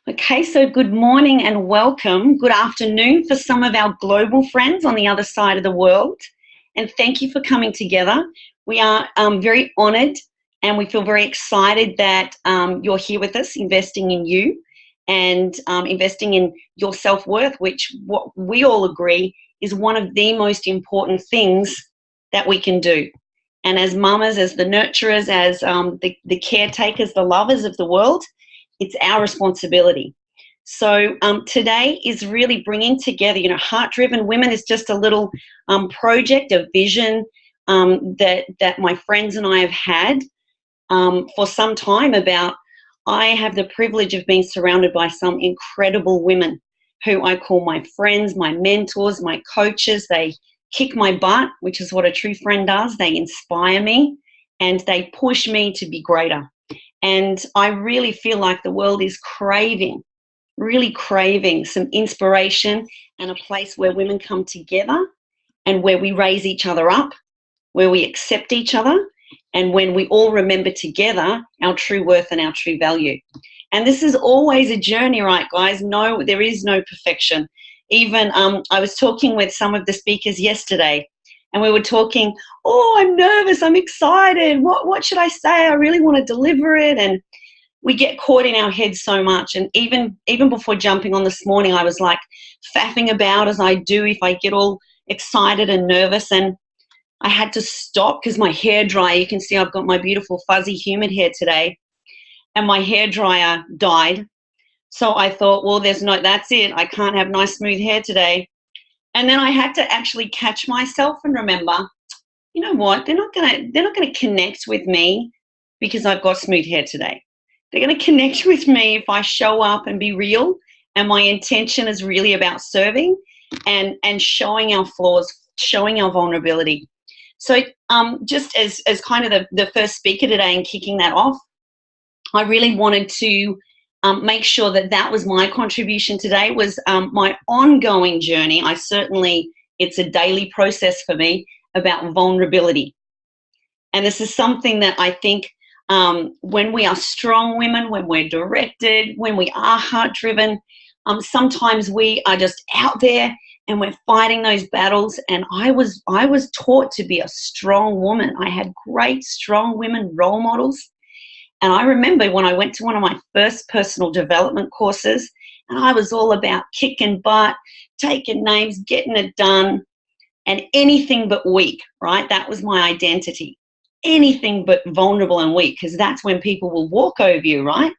Okay, so good morning and welcome. Good afternoon for some of our global friends on the other side of the world. And thank you for coming together. We are very honoured and we feel very excited that you're here with us, investing in you and investing in your self-worth, which what we all agree is one of the most important things that we can do. And as mamas, as the nurturers, as the caretakers, the lovers of the world, it's our responsibility. So today is really bringing together, Heart-Driven Women is just a little project, a vision that my friends and I have had for some time about. I have the privilege of being surrounded by some incredible women who I call my friends, my mentors, my coaches. They kick my butt, which is what a true friend does. They inspire me and they push me to be greater. And I really feel like the world is really craving some inspiration and a place where women come together and where we raise each other up, where we accept each other, and when we all remember together our true worth and our true value. And this is always a journey, right, guys? No, there is no perfection. Even I was talking with some of the speakers yesterday, and we were talking, oh, I'm nervous, I'm excited, what should I say? I really want to deliver it. And we get caught in our heads so much. And even before jumping on this morning, I was like faffing about as I do if I get all excited and nervous. And I had to stop because my hairdryer, you can see I've got my beautiful fuzzy humid hair today, and my hairdryer died. So I thought, well, that's it. I can't have nice smooth hair today. And then I had to actually catch myself and remember, you know what? They're not gonna connect with me because I've got smooth hair today. They're gonna connect with me if I show up and be real. And my intention is really about serving and showing our flaws, showing our vulnerability. So just as kind of the first speaker today and kicking that off, I really wanted to make sure that was my contribution today, was my ongoing journey. It's a daily process for me about vulnerability. And this is something that I think when we are strong women, when we're directed, when we are heart-driven, sometimes we are just out there and we're fighting those battles. And I was taught to be a strong woman. I had great strong women role models. And I remember when I went to one of my first personal development courses, and I was all about kicking butt, taking names, getting it done, and anything but weak, right? That was my identity. Anything but vulnerable and weak, because that's when people will walk over you, right?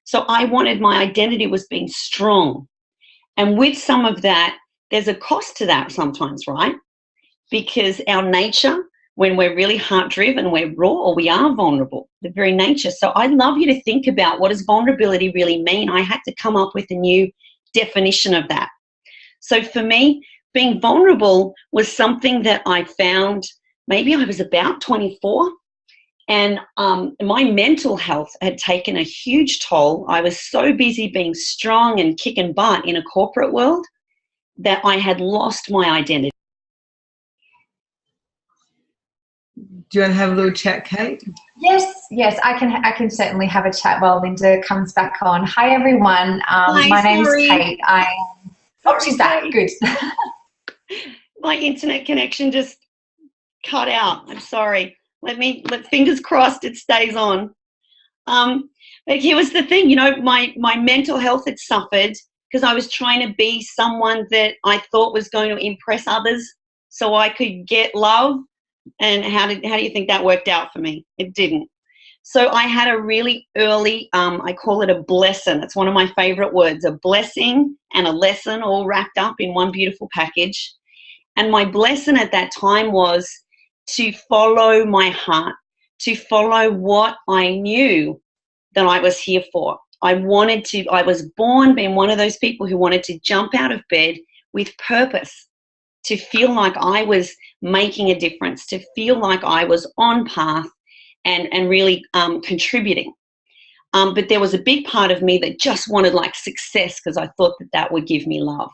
So I wanted, my identity was being strong. And with some of that, there's a cost to that sometimes, right? Because our nature, when we're really heart-driven, we're raw, or we are vulnerable, the very nature. So I'd love you to think about, what does vulnerability really mean? I had to come up with a new definition of that. So for me, being vulnerable was something that I found, maybe I was about 24, and my mental health had taken a huge toll. I was so busy being strong and kicking butt in a corporate world that I had lost my identity. Do you want to have a little chat, Kate? Yes, I can certainly have a chat while Linda comes back on. Hi, everyone. Hi, my name's sorry. Kate. She's back. Good. My internet connection just cut out. I'm sorry. Fingers crossed it stays on. But here was the thing, my mental health had suffered because I was trying to be someone that I thought was going to impress others so I could get love. And how do you think that worked out for me? It didn't. So I had a really early, I call it a blessing. It's one of my favorite words, a blessing and a lesson all wrapped up in one beautiful package. And my blessing at that time was to follow my heart, to follow what I knew that I was here for. I was born being one of those people who wanted to jump out of bed with purpose, to feel like I was making a difference, to feel like I was on path and really contributing. But there was a big part of me that just wanted like success because I thought that would give me love.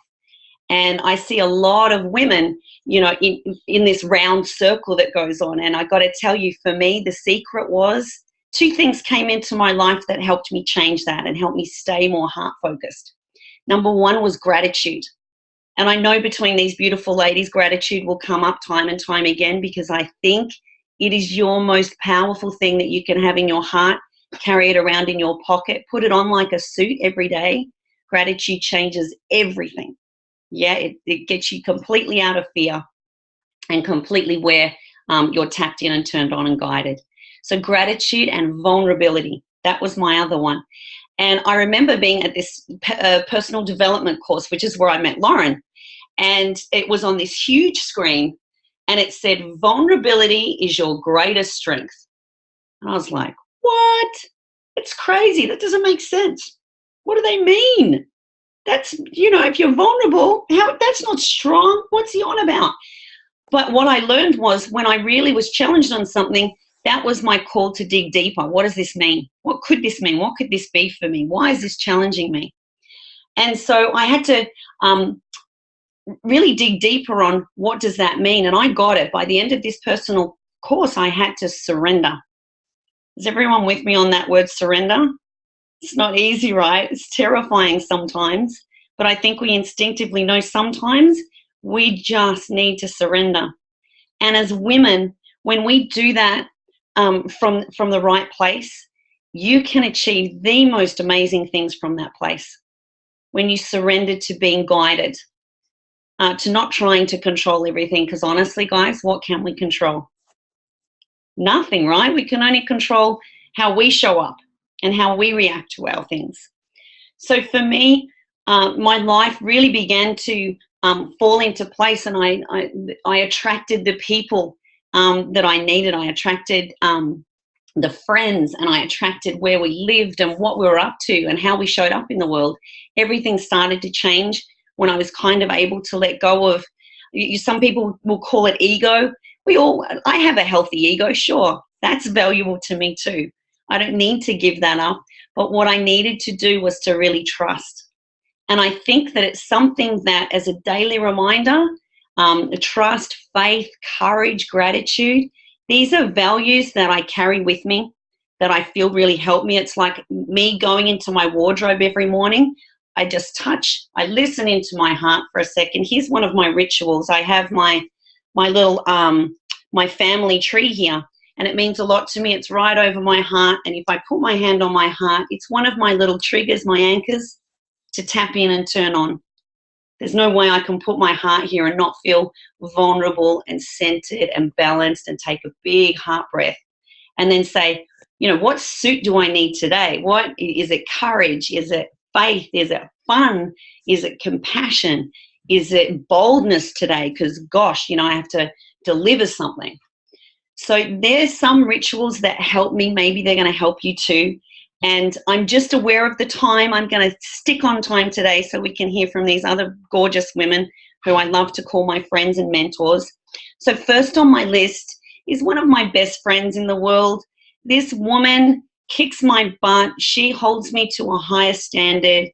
And I see a lot of women, in this round circle that goes on. And I got to tell you, for me, the secret was two things came into my life that helped me change that and helped me stay more heart focused. Number one was gratitude. And I know between these beautiful ladies, gratitude will come up time and time again, because I think it is your most powerful thing that you can have in your heart. Carry it around in your pocket, put it on like a suit every day. Gratitude changes everything. Yeah, it gets you completely out of fear and completely where you're tapped in and turned on and guided. So gratitude and vulnerability, that was my other one. And I remember being at this personal development course, which is where I met Loren. And it was on this huge screen, and it said, vulnerability is your greatest strength. And I was like, what? It's crazy. That doesn't make sense. What do they mean? That's, if you're vulnerable, that's not strong. What's he on about? But what I learned was, when I really was challenged on something, that was my call to dig deeper. What does this mean? What could this mean? What could this be for me? Why is this challenging me? And so I had to really dig deeper on what does that mean. And I got it. By the end of this personal course, I had to surrender. Is everyone with me on that word, surrender? It's not easy, right? It's terrifying sometimes. But I think we instinctively know sometimes we just need to surrender. And as women, when we do that from the right place, you can achieve the most amazing things from that place. When you surrender to being guided, to not trying to control everything. Because honestly, guys, what can we control? Nothing, right? We can only control how we show up and how we react to our things. So for me, my life really began to fall into place, and I attracted the people that I needed. I attracted the friends, and I attracted where we lived and what we were up to and how we showed up in the world. Everything started to change when I was kind of able to let go of, some people will call it ego. I have a healthy ego, sure. That's valuable to me too. I don't need to give that up. But what I needed to do was to really trust. And I think that it's something that, as a daily reminder, trust, faith, courage, gratitude, these are values that I carry with me, that I feel really help me. It's like me going into my wardrobe every morning. I just touch, I listen into my heart for a second. Here's one of my rituals. I have my little, my family tree here, and it means a lot to me. It's right over my heart. And if I put my hand on my heart, it's one of my little triggers, my anchors to tap in and turn on. There's no way I can put my heart here and not feel vulnerable and centered and balanced, and take a big heart breath and then say, what suit do I need today? What is it? Courage? Is it faith? Is it fun? Is it compassion? Is it boldness today? Because gosh, I have to deliver something. So there's some rituals that help me. Maybe they're going to help you too. And I'm just aware of the time. I'm going to stick on time today so we can hear from these other gorgeous women who I love to call my friends and mentors. So first on my list is one of my best friends in the world. This woman kicks my butt. She holds me to a higher standard.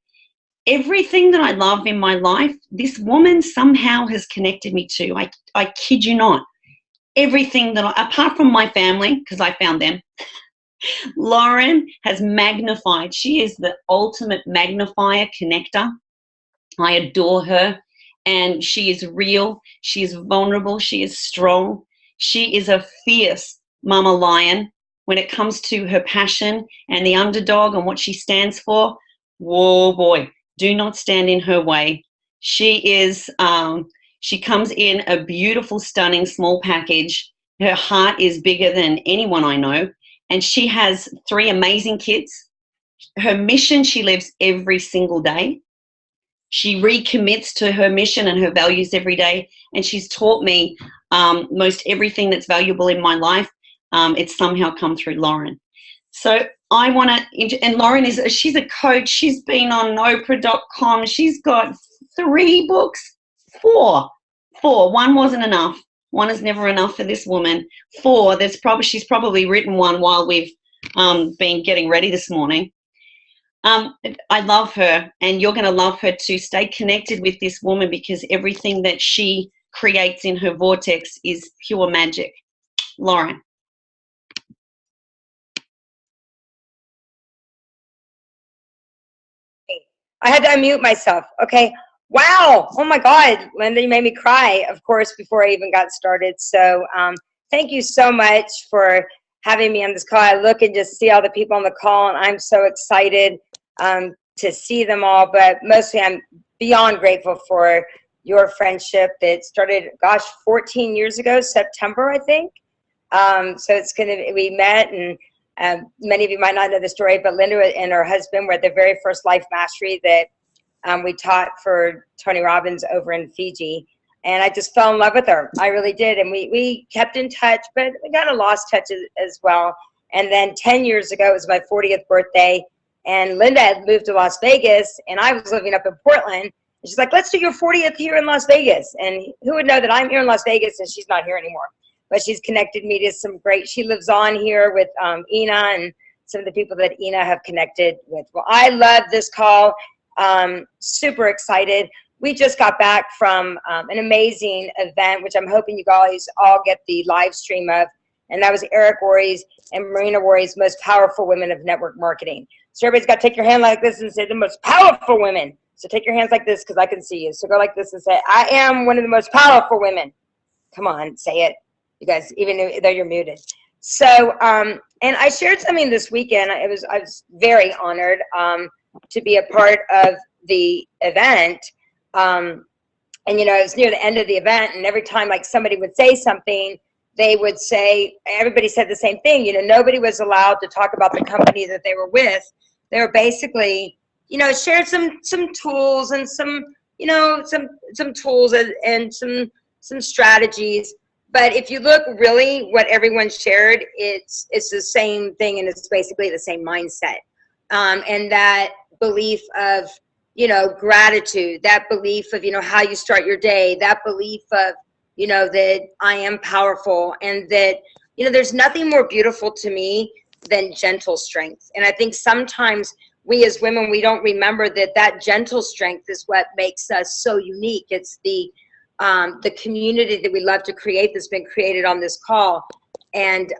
Everything that I love in my life, this woman somehow has connected me to. I kid you not. Everything that apart from my family, because I found them, Loren has magnified. She is the ultimate magnifier, connector. I adore her, and she is real. She is vulnerable. She is strong. She is a fierce mama lion when it comes to her passion and the underdog and what she stands for. Whoa, boy, do not stand in her way. She is, she comes in a beautiful, stunning, small package. Her heart is bigger than anyone I know. And she has 3 amazing kids. Her mission, she lives every single day. She recommits to her mission and her values every day. And she's taught me most everything that's valuable in my life. It's somehow come through Loren. So I want to, and Loren she's a coach. She's been on Oprah.com. She's got 3 books, 4. 1 wasn't enough. 1 is never enough for this woman. 4, she's probably written 1 while we've been getting ready this morning. I love her, and you're going to love her too. Stay connected with this woman, because everything that she creates in her vortex is pure magic. Loren. I had to unmute myself. Okay. Wow. Oh my God. Linda, you made me cry, of course, before I even got started. So thank you so much for having me on this call. I look and just see all the people on the call, and I'm so excited to see them all. But mostly I'm beyond grateful for your friendship that started, gosh, 14 years ago, September, I think. So it's we met, and many of you might not know the story, but Linda and her husband were at the very first Life Mastery that we taught for Tony Robbins over in Fiji. And I just fell in love with her. I really did. And we kept in touch, but we kind of lost touch as well. And then 10 years ago, it was my 40th birthday, and Linda had moved to Las Vegas, and I was living up in Portland. And she's like, let's do your 40th here in Las Vegas. And who would know that I'm here in Las Vegas and she's not here anymore? But she's connected me to some great, she lives on here with Ina and some of the people that Ina have connected with. Well, I love this call. Super excited. We just got back from an amazing event, which I'm hoping you guys all get the live stream of. And that was Eric Worre's and Marina Worre's Most Powerful Women of Network Marketing. So everybody's got to take your hand like this and say the most powerful women. So take your hands like this because I can see you. So go like this and say, I am one of the most powerful women. Come on, say it. You guys, even though you're muted. So, and I shared something this weekend. I was very honored to be a part of the event. And, you know, it was near the end of the event, and every time like somebody would say something, they would say, everybody said the same thing. You know, nobody was allowed to talk about the company that they were with. They were basically, you know, shared some tools and some, you know, some tools and some strategies. But if you look really what everyone shared, it's the same thing, and it's basically the same mindset. And that belief of, you know, gratitude, that belief of, you know, how you start your day, that belief of, you know, that I am powerful, and that, you know, there's nothing more beautiful to me than gentle strength. And I think sometimes we as women, we don't remember that gentle strength is what makes us so unique. It's the community that we love to create that's been created on this call. And,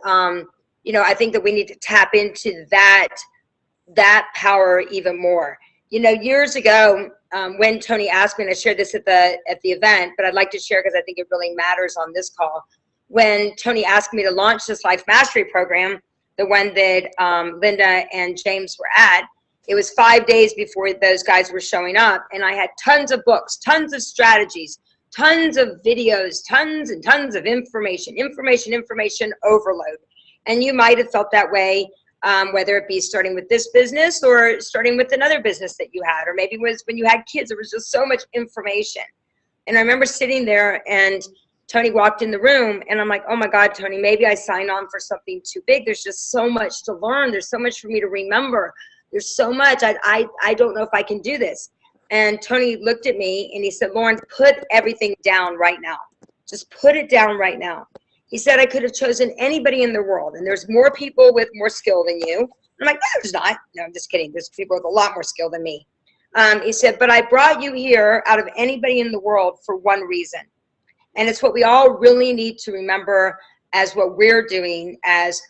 you know, I think that we need to tap into that power even more. You know, years ago, when Tony asked me, and I shared this at the event, but I'd like to share because I think it really matters on this call. When Tony asked me to launch this Life Mastery program, the one that Linda and James were at, it was 5 days before those guys were showing up, and I had tons of books, tons of strategies, tons of videos, tons and tons of information overload. And you might have felt that way, whether it be starting with this business or starting with another business that you had, or maybe it was when you had kids. There was just so much information. And I remember sitting there, and Tony walked in the room, and I'm like, oh my God, Tony, maybe I signed on for something too big. There's just so much to learn. There's so much for me to remember. There's so much. I don't know if I can do this. And Tony looked at me and he said, Loren, put everything down right now. Just put it down right now. He said, I could have chosen anybody in the world, and there's more people with more skill than you. I'm like, no, there's not. No, I'm just kidding. There's people with a lot more skill than me. He said, but I brought you here out of anybody in the world for one reason. And it's what we all really need to remember as what we're doing as,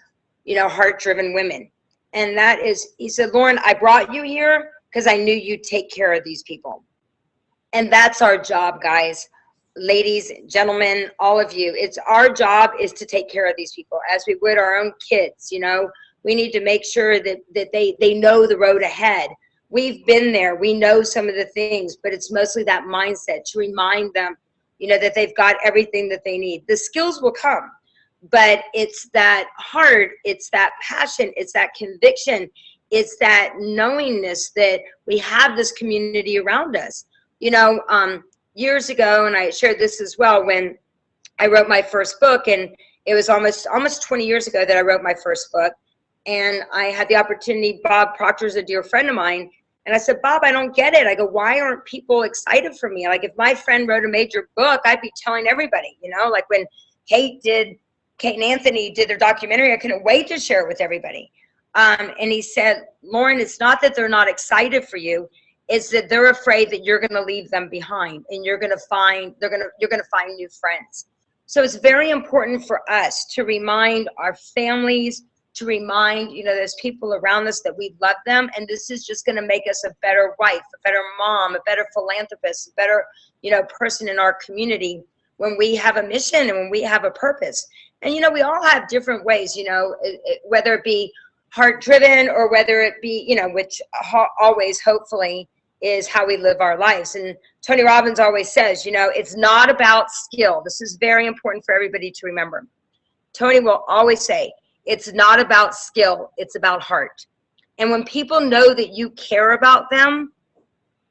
you know, heart-driven women. And that is, he said, Loren, I brought you here because I knew you'd take care of these people. And that's our job, guys. Ladies, gentlemen, all of you, it's our job is to take care of these people as we would our own kids. You know, we need to make sure that they know the road ahead. We've been there. We know some of the things, but it's mostly that mindset to remind them, you know, that they've got everything that they need. The skills will come, but it's that heart, it's that passion, it's that conviction, it's that knowingness that we have this community around us. You know, years ago, and I shared this as well, when I wrote my first book, and it was almost 20 years ago that I wrote my first book, and I had the opportunity, Bob Proctor's a dear friend of mine, and I said, Bob, I don't get it. I go, why aren't people excited for me? Like, if my friend wrote a major book, I'd be telling everybody, you know, like when Kate and Anthony did their documentary, I couldn't wait to share it with everybody. And he said, Loren, it's not that they're not excited for you. It's that they're afraid that you're going to leave them behind, and you're going to find new friends. So it's very important for us to remind our families, to remind, those people around us that we love them. And this is just going to make us a better wife, a better mom, a better philanthropist, a better, person in our community when we have a mission and when we have a purpose. And, we all have different ways, whether it be heart driven or whether it be, which always hopefully is how we live our lives. And Tony Robbins always says, it's not about skill. This is very important for everybody to remember. Tony will always say, it's not about skill, it's about heart. And when people know that you care about them,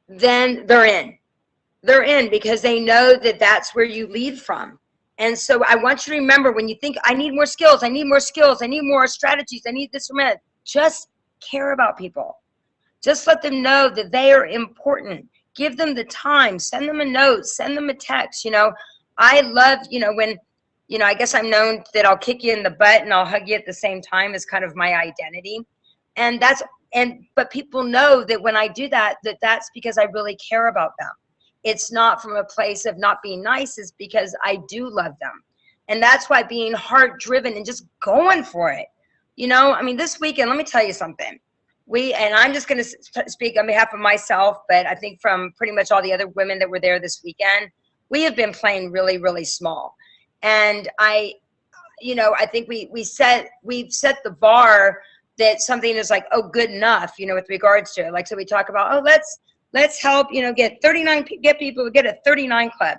then they're in. They're in because they know that that's where you lead from. And so I want you to remember, when you think, I need more skills, I need more skills, I need more strategies, I need this or that, just care about people. Just let them know that they are important. Give them the time, send them a note, send them a text. I love, when, I guess I'm known that I'll kick you in the butt and I'll hug you at the same time is kind of my identity. And but people know that when I do that, that's because I really care about them. It's not from a place of not being nice, it's because I do love them. And that's why being heart driven and just going for it. This weekend, let me tell you something. And I'm just going to speak on behalf of myself, but I think from pretty much all the other women that were there this weekend, we have been playing really, really small. And I think we've set the bar that something is like, oh, good enough, with regards to it. Like, so we talk about, oh, let's help, get 39, get people, get a 39 club.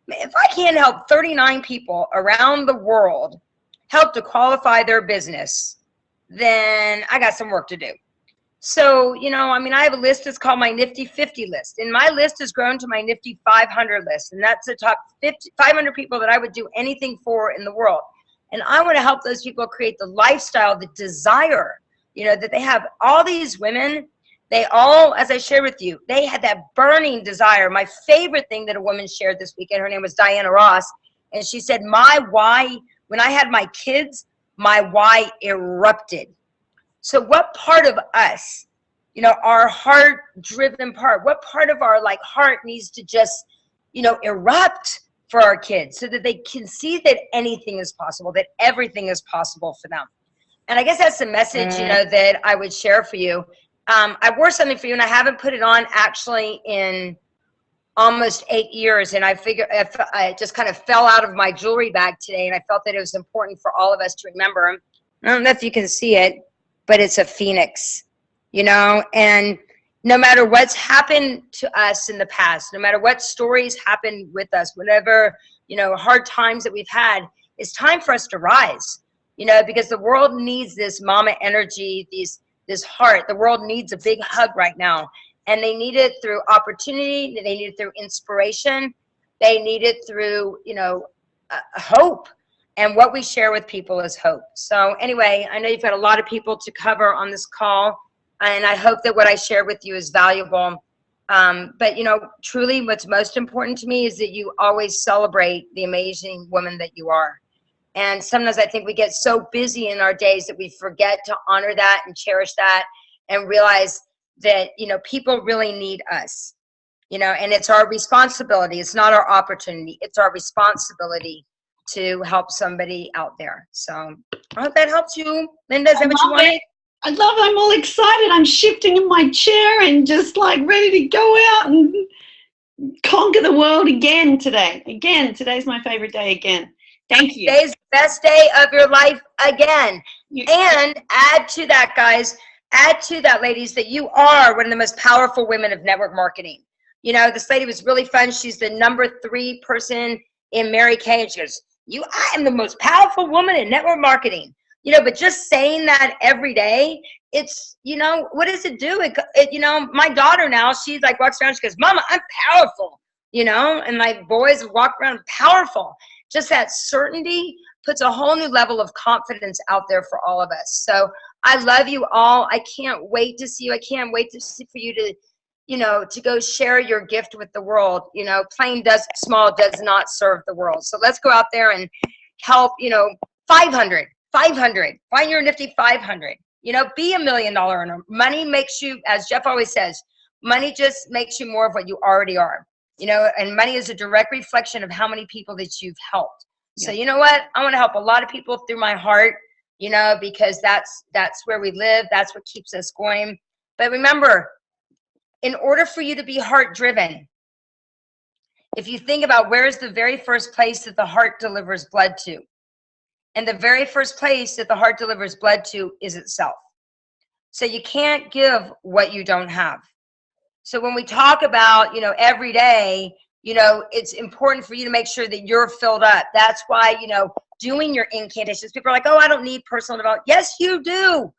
If I can't help 39 people around the world help to qualify their business, then I got some work to do. So, I have a list that's called my Nifty 50 list. And my list has grown to my Nifty 500 list. And that's the top 500 people that I would do anything for in the world. And I want to help those people create the lifestyle, the desire, that they have. All these women, they all, as I shared with you, they had that burning desire. My favorite thing that a woman shared this weekend, her name was Diana Ross. And she said, my why, when I had my kids, my why erupted. So what part of us, our heart-driven part, what part of our heart needs to just, erupt for our kids so that they can see that anything is possible, that everything is possible for them? And I guess that's the message, that I would share for you. I wore something for you, and I haven't put it on actually in almost 8 years. And I figured I just kind of fell out of my jewelry bag today, and I felt that it was important for all of us to remember. I don't know if you can see it, but it's a phoenix, and no matter what's happened to us in the past, no matter what stories happened with us, whatever, hard times that we've had, it's time for us to rise, because the world needs this mama energy, this heart. The world needs a big hug right now, and they need it through opportunity. They need it through inspiration. They need it through, hope. And what we share with people is hope. So anyway, I know you've got a lot of people to cover on this call, and I hope that what I share with you is valuable. But, truly what's most important to me is that you always celebrate the amazing woman that you are. And sometimes I think we get so busy in our days that we forget to honor that and cherish that and realize that, people really need us, and it's our responsibility. It's not our opportunity. It's our responsibility to help somebody out there. So I hope that helps you. Linda, is that what you wanted? I love it. I'm all excited. I'm shifting in my chair and just ready to go out and conquer the world again today. Today's my favorite day again. Thank you. Today's the best day of your life again. And add to that, guys, ladies, that you are one of the most powerful women of network marketing. This lady was really fun. She's the number 3 person in Mary Kay, and she goes, I am the most powerful woman in network marketing. But just saying that every day, it's, what does it do? My daughter now, she's walks around, she goes, Mama, I'm powerful, and my boys walk around powerful. Just that certainty puts a whole new level of confidence out there for all of us. So I love you all. I can't wait to see you. I can't wait for you to, to go share your gift with the world. Playing small does not serve the world. So let's go out there and help, 500, find your nifty 500, be $1 million earner. Money makes you, as Jeff always says, money just makes you more of what you already are, and money is a direct reflection of how many people that you've helped. Yeah. So you know what? I want to help a lot of people through my heart. you know, because that's where we live. That's what keeps us going. But remember, in order for you to be heart driven, if you think about where is the very first place that the heart delivers blood to, and the very first place that the heart delivers blood to is itself. So you can't give what you don't have. So when we talk about, you know, every day, you know, it's important for you to make sure that you're filled up. That's why, you know, doing your incantations, people are like, oh, I don't need personal development. Yes, you do.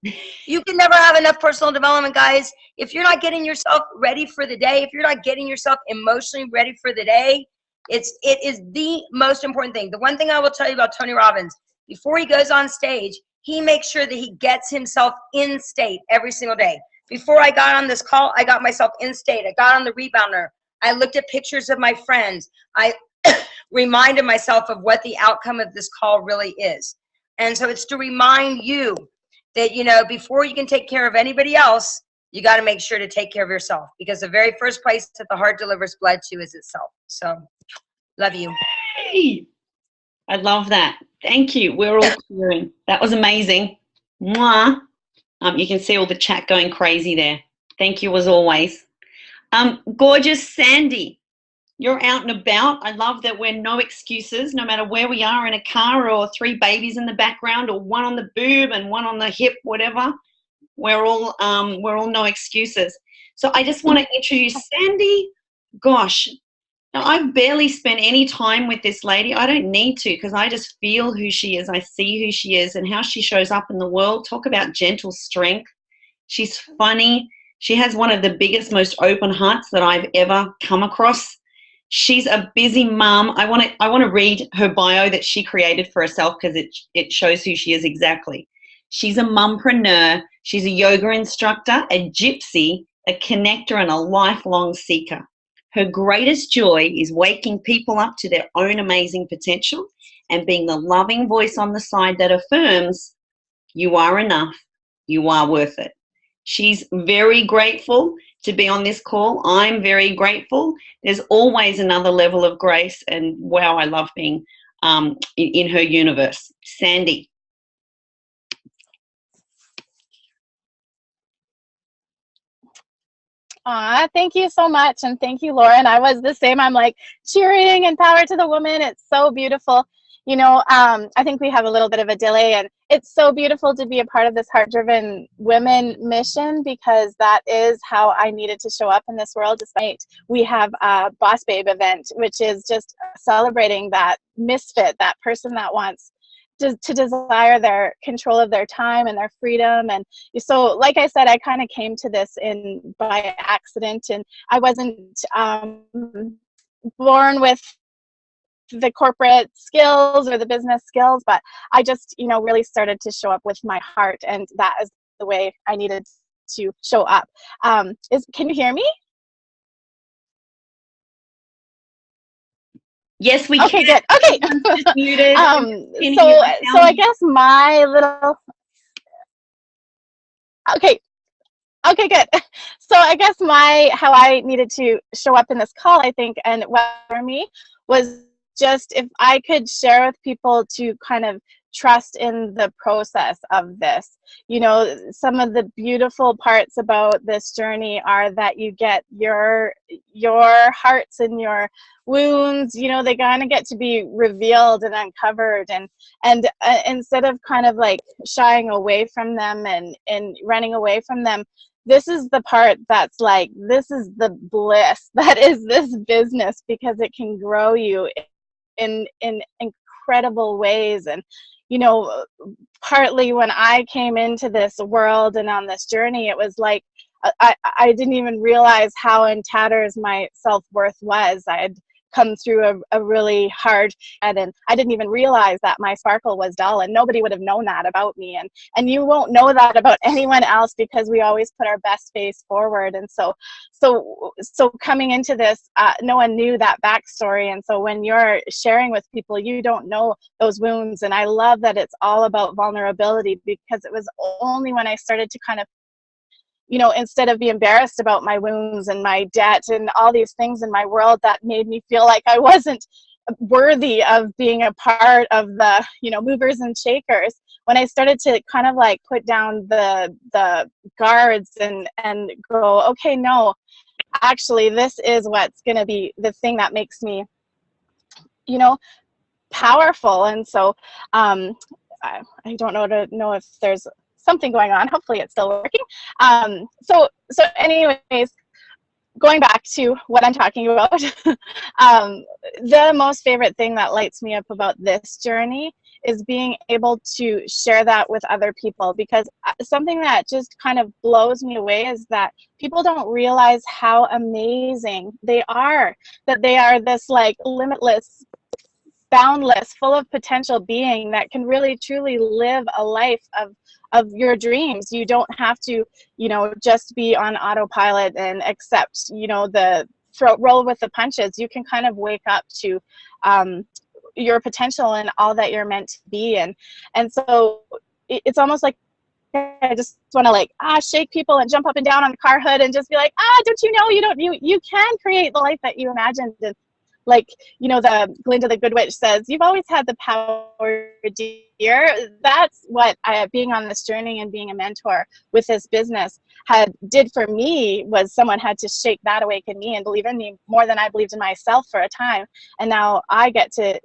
You can never have enough personal development, guys. If you're not getting yourself ready for the day, if you're not getting yourself emotionally ready for the day, it is the most important thing. The one thing I will tell you about Tony Robbins, before he goes on stage, he makes sure that he gets himself in state every single day. Before I got on this call, I got myself in state. I got on the rebounder. I looked at pictures of my friends. I reminded myself of what the outcome of this call really is. And so it's to remind you that, you know, before you can take care of anybody else, you got to make sure to take care of yourself, because the very first place that the heart delivers blood to is itself. So love you. Hey, I love that. Thank you. We're all cheering. That was amazing. Mwah. You can see all the chat going crazy there. Thank you as always. Gorgeous Sandy, you're out and about. I love that we're no excuses, no matter where we are, in a car or 3 babies in the background or one on the boob and one on the hip, whatever. We're all no excuses. So I just want to introduce Sandy. Gosh, now I've barely spent any time with this lady. I don't need to, because I just feel who she is. I see who she is and how she shows up in the world. Talk about gentle strength. She's funny. She has one of the biggest, most open hearts that I've ever come across. She's a busy mom. I want to read her bio that she created for herself, because it shows who she is exactly. She's a mumpreneur. She's a yoga instructor, a gypsy, a connector, and a lifelong seeker. Her greatest joy is waking people up to their own amazing potential and being the loving voice on the side that affirms, you are enough, you are worth it. She's very grateful to be on this call. I'm very grateful. There's always another level of grace, and wow, I love being in her universe. Sandy. Thank you so much. And thank you, Loren. I was the same. I'm like cheering and power to the woman. It's so beautiful. You know, I think we have a little bit of a delay, and it's so beautiful to be a part of this heart-driven women mission, because that is how I needed to show up in this world. Despite we have a Boss Babe event, which is just celebrating that misfit, that person that wants to desire their control of their time and their freedom. And so, like I said, I kind of came to this by accident, and I wasn't born with the corporate skills or the business skills, but I just, you know, really started to show up with my heart, and that is the way I needed to show up. Can you hear me? Yes, we okay, can. Good. Okay. Muted. So I guess my little. Okay, good. So I guess how I needed to show up in this call, I think, and what for me was just if I could share with people to kind of trust in the process of this. You know, some of the beautiful parts about this journey are that you get your hearts and your wounds, you know, they kind of get to be revealed and uncovered, and instead of kind of like shying away from them and running away from them, this is the part that's like, this is the bliss that is this business, because it can grow you in incredible ways. And you know, partly when I came into this world and on this journey, it was like I didn't even realize how in tatters my self-worth was. I had come through a really hard, and I didn't even realize that my sparkle was dull, and nobody would have known that about me, and you won't know that about anyone else, because we always put our best face forward. And so coming into this, no one knew that backstory, and so when you're sharing with people, you don't know those wounds. And I love that it's all about vulnerability, because it was only when I started to kind of, you know, instead of be embarrassed about my wounds and my debt and all these things in my world that made me feel like I wasn't worthy of being a part of the, you know, movers and shakers. when I started to kind of like put down the guards and go, okay, no, actually, this is what's going to be the thing that makes me, you know, powerful. And so I don't know if there's something going on. Hopefully it's still working. So anyways, going back to what I'm talking about, the most favorite thing that lights me up about this journey is being able to share that with other people, because something that just kind of blows me away is that people don't realize how amazing they are, that they are this like limitless, boundless, full of potential being that can really truly live a life of your dreams. You don't have to, you know, just be on autopilot and accept, you know, roll with the punches. You can kind of wake up to your potential and all that you're meant to be. And so it's almost like I just want to like shake people and jump up and down on the car hood and just be like, don't you know, you can create the life that you imagined. And like, you know, the Glinda the Good Witch says, you've always had the power, dear. That's what being on this journey and being a mentor with this business did for me, was someone had to shake that awake in me and believe in me more than I believed in myself for a time. And now I get to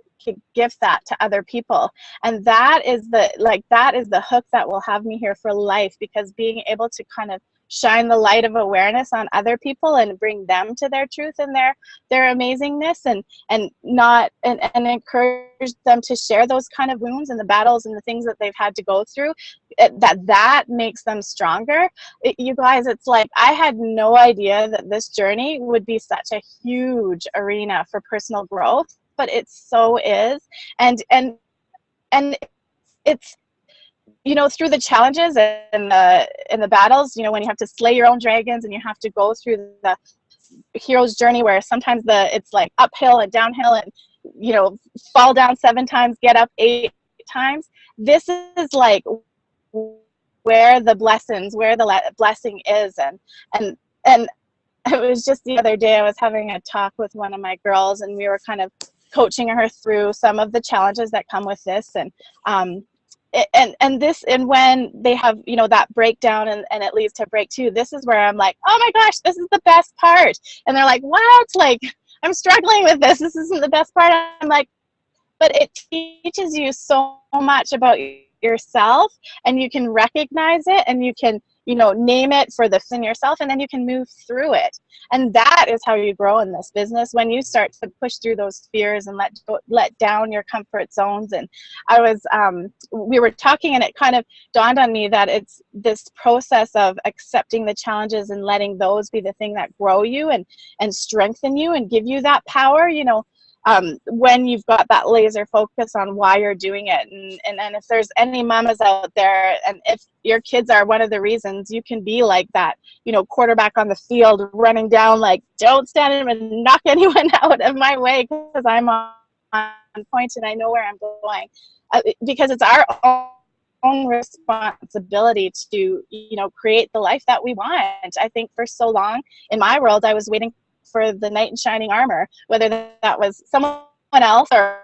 gift that to other people. And that is the hook that will have me here for life, because being able to kind of shine the light of awareness on other people and bring them to their truth and their amazingness, and encourage them to share those kind of wounds and the battles and the things that they've had to go through, that makes them stronger. You guys, it's like I had no idea that this journey would be such a huge arena for personal growth, but it so is. And it's, you know, through the challenges and the battles, you know, when you have to slay your own dragons and you have to go through the hero's journey where sometimes it's like uphill and downhill and, you know, fall down 7 times, get up 8 times. This is like where the blessing is. And it was just the other day I was having a talk with one of my girls, and we were kind of coaching her through some of the challenges that come with this. And when they have, you know, that breakdown and it leads to break 2, this is where I'm like, oh my gosh, this is the best part. And they're like, what? Like, I'm struggling with this. This isn't the best part. I'm like, but it teaches you so much about yourself, and you can recognize it, and you can, you know, name it for this in yourself, and then you can move through it. And that is how you grow in this business, when you start to push through those fears and let down your comfort zones. And we were talking, and it kind of dawned on me that it's this process of accepting the challenges and letting those be the thing that grow you and strengthen you and give you that power, you know, when you've got that laser focus on why you're doing it. And if there's any mamas out there, and if your kids are one of the reasons, you can be like that, you know, quarterback on the field running down, like, don't stand and knock anyone out of my way, because I'm on point and I know where I'm going. Because it's our own responsibility to, you know, create the life that we want. I think for so long in my world, I was waiting for the knight in shining armor, whether that was someone else or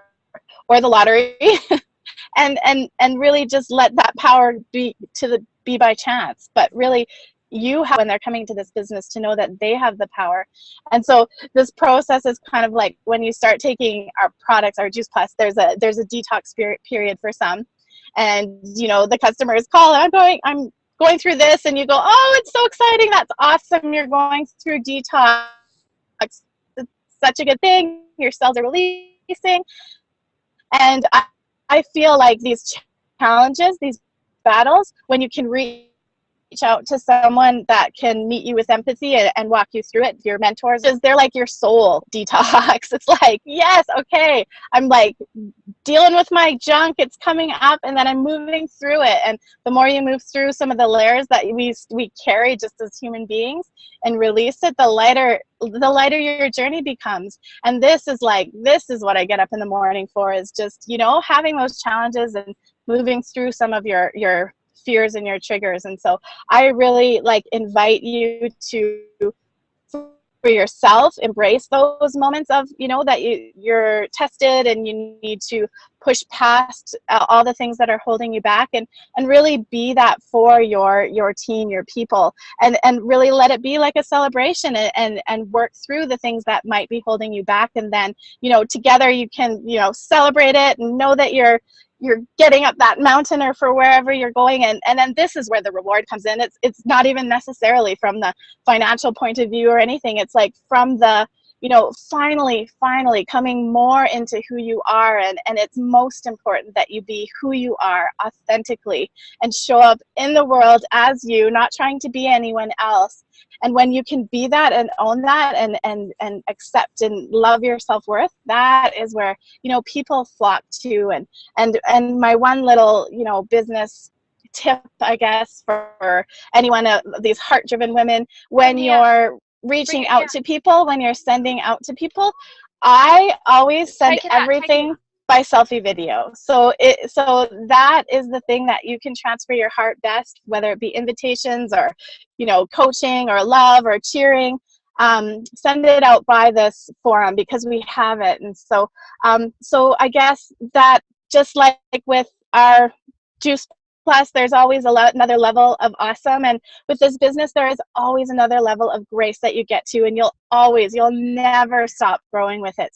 the lottery, and really just let that power be by chance. But really, you have, when they're coming to this business, to know that they have the power. And so this process is kind of like when you start taking our products, our Juice Plus, there's a detox period for some, and, you know, the customers call, I'm going through this, and you go, oh, it's so exciting, that's awesome, you're going through detox. It's such a good thing. Your cells are releasing. And I feel like these challenges, these battles, when you can reach out to someone that can meet you with empathy and walk you through it, your mentors, is they're like your soul detox. It's like, yes, okay, I'm like dealing with my junk, it's coming up, and then I'm moving through it. And the more you move through some of the layers that we carry just as human beings and release it, the lighter your journey becomes. And this is what I get up in the morning for, is just, you know, having those challenges and moving through some of your fears and your triggers. And so I really invite you to for yourself, embrace those moments of, you know, that you're tested and you need to push past all the things that are holding you back, and really be that for your team, your people, and really let it be like a celebration, and work through the things that might be holding you back. And then, you know, together you can, you know, celebrate it and know that you're getting up that mountain or for wherever you're going. And then this is where the reward comes in. It's not even necessarily from the financial point of view or anything. It's like from the, you know, finally coming more into who you are. And it's most important that you be who you are authentically and show up in the world as you, not trying to be anyone else. And when you can be that and own that and accept and love your self-worth, that is where, you know, people flock to. And my one little, you know, business tip, I guess, for anyone of these heart-driven women, when you're reaching out to people, when you're sending out to people, I always send everything by selfie video. So that is the thing that you can transfer your heart best, whether it be invitations or, you know, coaching or love or cheering. Send it out by this forum because we have it. And so I guess that, just like with our Juice Plus, there's always another level of awesome, and with this business there is always another level of grace that you get to, and you'll never stop growing with it.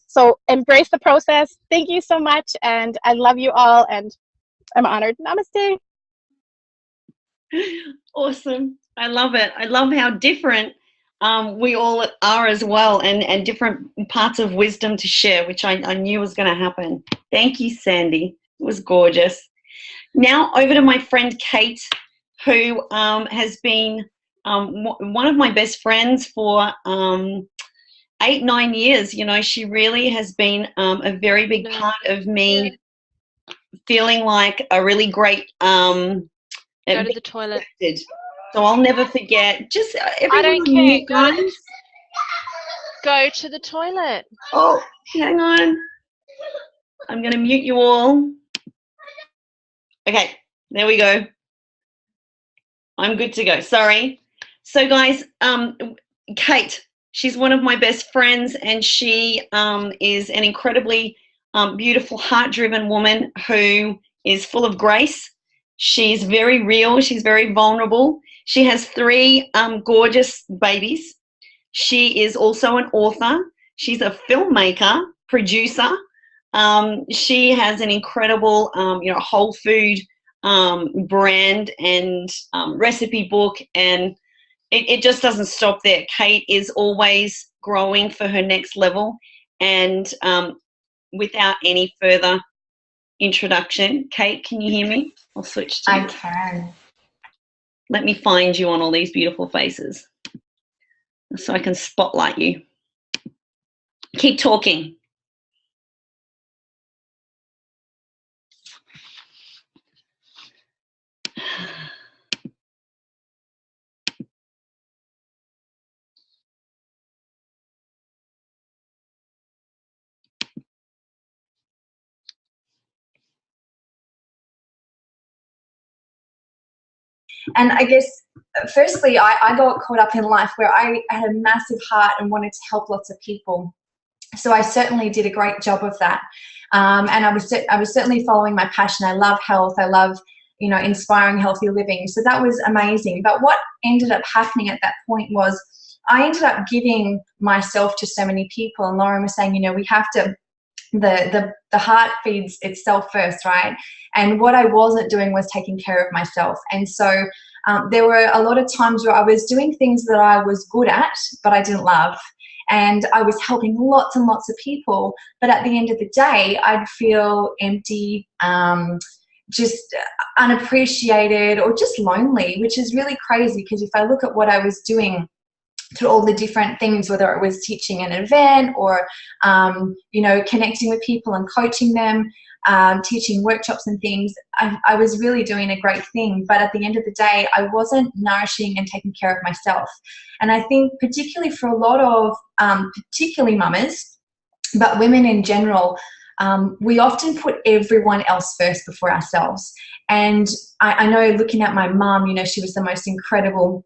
So embrace the process. Thank you so much, and I love you all, and I'm honored. Namaste. Awesome. I love it. I love how different we all are as well, and different parts of wisdom to share, which I knew was going to happen. Thank you, Sandy. It was gorgeous. Now over to my friend Kate, who has been one of my best friends for 8-9 years. You know, she really has been a very big part of me feeling like a really great go to the toilet. So I'll never forget. Just everyone I don't mute, care. guys. Go to the toilet. Oh, hang on. I'm going to mute you all. Okay, there we go. I'm good to go. Sorry. So, guys, Kate, she's one of my best friends, and she is an incredibly beautiful, heart-driven woman who is full of grace. She's very real. She's very vulnerable. She has 3 gorgeous babies. She is also an author. She's a filmmaker, producer. She has an incredible, you know, whole food brand and recipe book, and it just doesn't stop there. Kate is always growing for her next level, and without any further introduction, Kate, can you hear me? I'll switch to I can. Let me find you on all these beautiful faces so I can spotlight you. Keep talking. And I guess, firstly, I got caught up in life where I had a massive heart and wanted to help lots of people. So I certainly did a great job of that. And I was certainly following my passion. I love health. I love, you know, inspiring healthy living. So that was amazing. But what ended up happening at that point was I ended up giving myself to so many people. And Loren was saying, you know, we have to, the heart feeds itself first, right? And what I wasn't doing was taking care of myself. And so there were a lot of times where I was doing things that I was good at, but I didn't love. And I was helping lots and lots of people. But at the end of the day, I'd feel empty, just unappreciated, or just lonely, which is really crazy, because if I look at what I was doing through all the different things, whether it was teaching an event or, you know, connecting with people and coaching them, teaching workshops and things, I was really doing a great thing. But at the end of the day, I wasn't nourishing and taking care of myself. And I think particularly for a lot of, particularly mamas, but women in general, we often put everyone else first before ourselves. And I know, looking at my mum, you know, she was the most incredible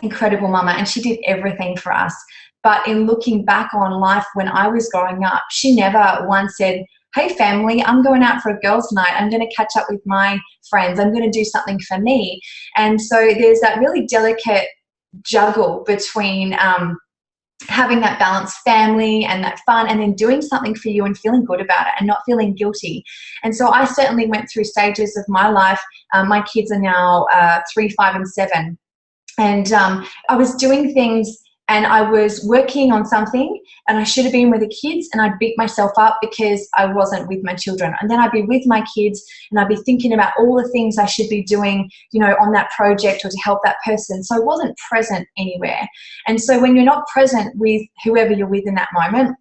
incredible mama, and she did everything for us. But in looking back on life when I was growing up, she never once said, hey family, I'm going out for a girls' night. I'm going to catch up with my friends. I'm going to do something for me. And so there's that really delicate juggle between having that balanced family and that fun, and then doing something for you and feeling good about it and not feeling guilty. And so I certainly went through stages of my life. My kids are now 3, 5, and 7. And I was doing things and I was working on something and I should have been with the kids, and I'd beat myself up because I wasn't with my children. And then I'd be with my kids and I'd be thinking about all the things I should be doing, you know, on that project or to help that person. So I wasn't present anywhere. And so when you're not present with whoever you're with in that moment,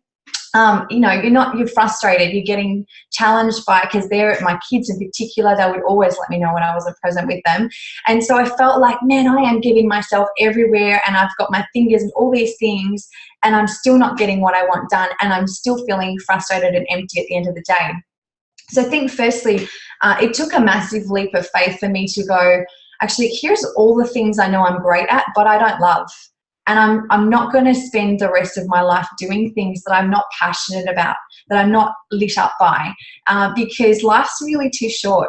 you know, you're frustrated, you're getting challenged by, because my kids in particular, they would always let me know when I wasn't present with them. And so I felt like, man, I am giving myself everywhere and I've got my fingers and all these things and I'm still not getting what I want done, and I'm still feeling frustrated and empty at the end of the day. So I think firstly, it took a massive leap of faith for me to go, actually, here's all the things I know I'm great at, but I don't love. And I'm not going to spend the rest of my life doing things that I'm not passionate about, that I'm not lit up by, because life's really too short.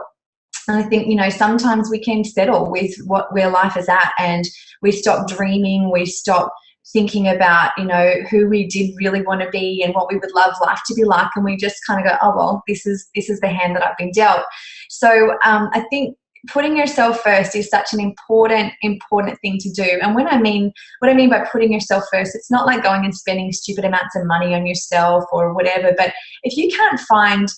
And I think, you know, sometimes we can settle with where life is at, and we stop dreaming, we stop thinking about, you know, who we did really want to be and what we would love life to be like, and we just kind of go, oh well, this is the hand that I've been dealt. So I think putting yourself first is such an important thing to do. And what I mean by putting yourself first, it's not like going and spending stupid amounts of money on yourself or whatever, but if you can't find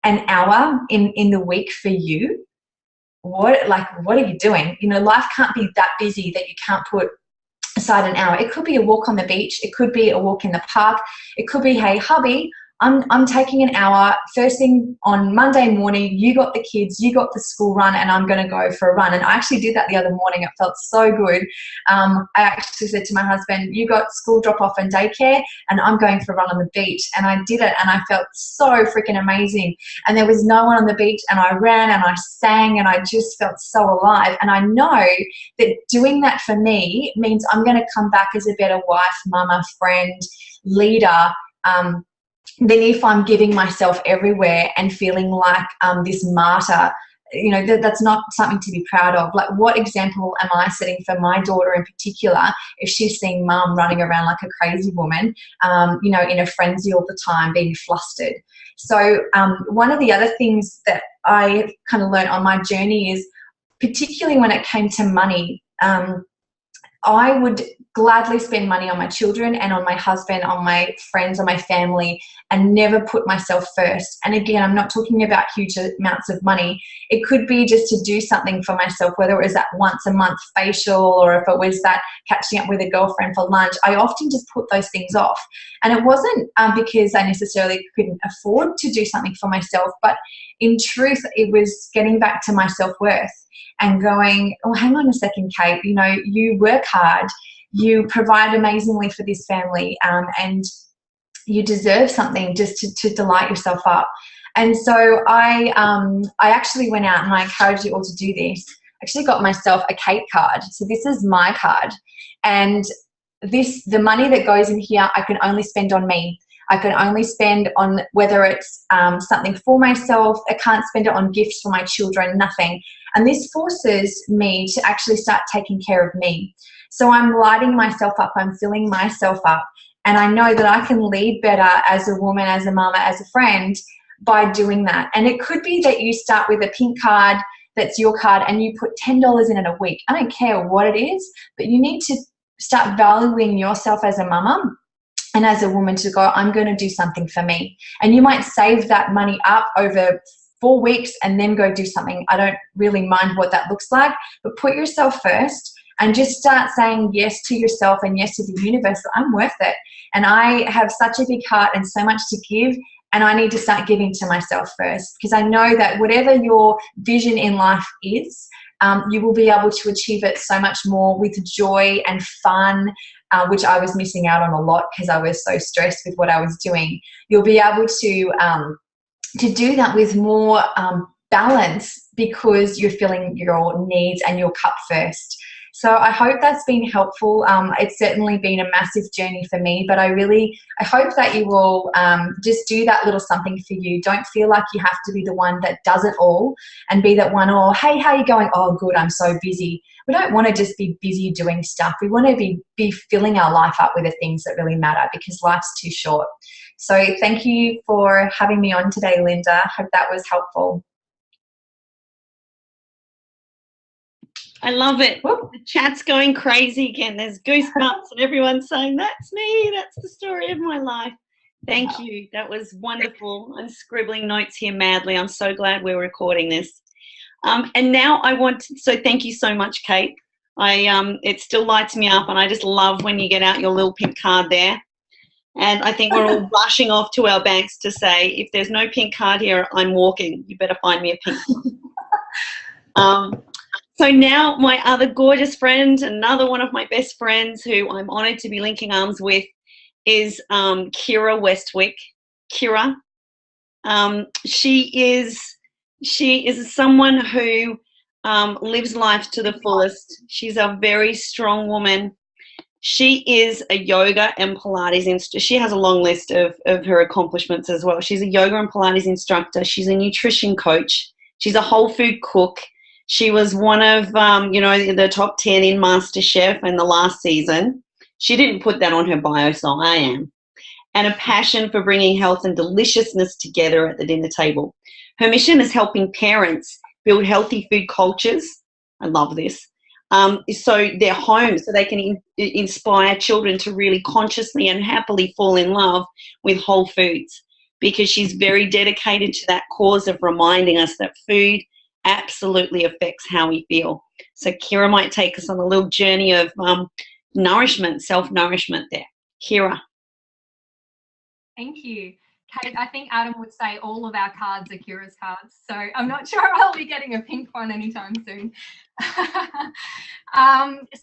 an hour in the week for you, what are you doing? You know, life can't be that busy that you can't put aside an hour. It could be a walk on the beach, it could be a walk in the park, it could be, hey hubby, I'm taking an hour first thing on Monday morning. You got the kids, you got the school run, and I'm going to go for a run. And I actually did that the other morning. It felt so good. I actually said to my husband, you got school drop off and daycare, and I'm going for a run on the beach. And I did it, and I felt so freaking amazing. And there was no one on the beach, and I ran and I sang, and I just felt so alive. And I know that doing that for me means I'm going to come back as a better wife, mama, friend, leader, than if I'm giving myself everywhere and feeling like this martyr. You know, that's not something to be proud of. Like, what example am I setting for my daughter in particular if she's seeing mum running around like a crazy woman, you know, in a frenzy all the time, being flustered? So one of the other things that I kind of learned on my journey is, particularly when it came to money, I would gladly spend money on my children and on my husband, on my friends, on my family, and never put myself first. And again, I'm not talking about huge amounts of money. It could be just to do something for myself, whether it was that once a month facial or if it was that catching up with a girlfriend for lunch. I often just put those things off. And it wasn't because I necessarily couldn't afford to do something for myself, but in truth, it was getting back to my self-worth and going, oh, hang on a second, Kate, you know, you work hard, you provide amazingly for this family, and you deserve something just to delight yourself up. And so I actually went out, and I encourage you all to do this. I actually got myself a Kate card. So this is my card, and the money that goes in here, I can only spend on me. I can only spend on whether it's something for myself. I can't spend it on gifts for my children, nothing. And this forces me to actually start taking care of me. So I'm lighting myself up, I'm filling myself up, and I know that I can lead better as a woman, as a mama, as a friend by doing that. And it could be that you start with a pink card that's your card and you put $10 in it a week. I don't care what it is, but you need to start valuing yourself as a mama and as a woman to go, I'm going to do something for me. And you might save that money up over 4 weeks and then go do something. I don't really mind what that looks like, but put yourself first and just start saying yes to yourself and yes to the universe. I'm worth it. And I have such a big heart and so much to give, and I need to start giving to myself first, because I know that whatever your vision in life is, you will be able to achieve it so much more with joy and fun, which I was missing out on a lot because I was so stressed with what I was doing. You'll be able to do that with more balance because you're filling your needs and your cup first. So I hope that's been helpful. It's certainly been a massive journey for me, but I hope that you will just do that little something for you. Don't feel like you have to be the one that does it all and be that one, oh, hey, how are you going? Oh, good, I'm so busy. We don't want to just be busy doing stuff. We want to be filling our life up with the things that really matter, because life's too short. So thank you for having me on today, Linda. Hope that was helpful. I love it. Whoop. The chat's going crazy again. There's goosebumps and everyone's saying, that's me. That's the story of my life. Thank you. That was wonderful. I'm scribbling notes here madly. I'm so glad we're recording this. And now so thank you so much, Kate. It still lights me up, and I just love when you get out your little pink card there. And I think we're all rushing off to our banks to say, if there's no pink card here, I'm walking. You better find me a pink one. So now my other gorgeous friend, another one of my best friends who I'm honoured to be linking arms with, is Kira Westwick. Kira, she is someone who lives life to the fullest. She's a very strong woman. She is a yoga and Pilates instructor. She has a long list of her accomplishments as well. She's a yoga and Pilates instructor. She's a nutrition coach. She's a whole food cook. She was one of, the top 10 in MasterChef in the last season. She didn't put that on her bio, so I am. And a passion for bringing health and deliciousness together at the dinner table. Her mission is helping parents build healthy food cultures. I love this. So their homes, so they can inspire children to really consciously and happily fall in love with whole foods, because she's very dedicated to that cause of reminding us that food absolutely affects how we feel. So Kira might take us on a little journey of nourishment, self-nourishment there. Kira. Thank you. Kate, I think Adam would say all of our cards are Kira's cards, so I'm not sure I'll be getting a pink one anytime soon.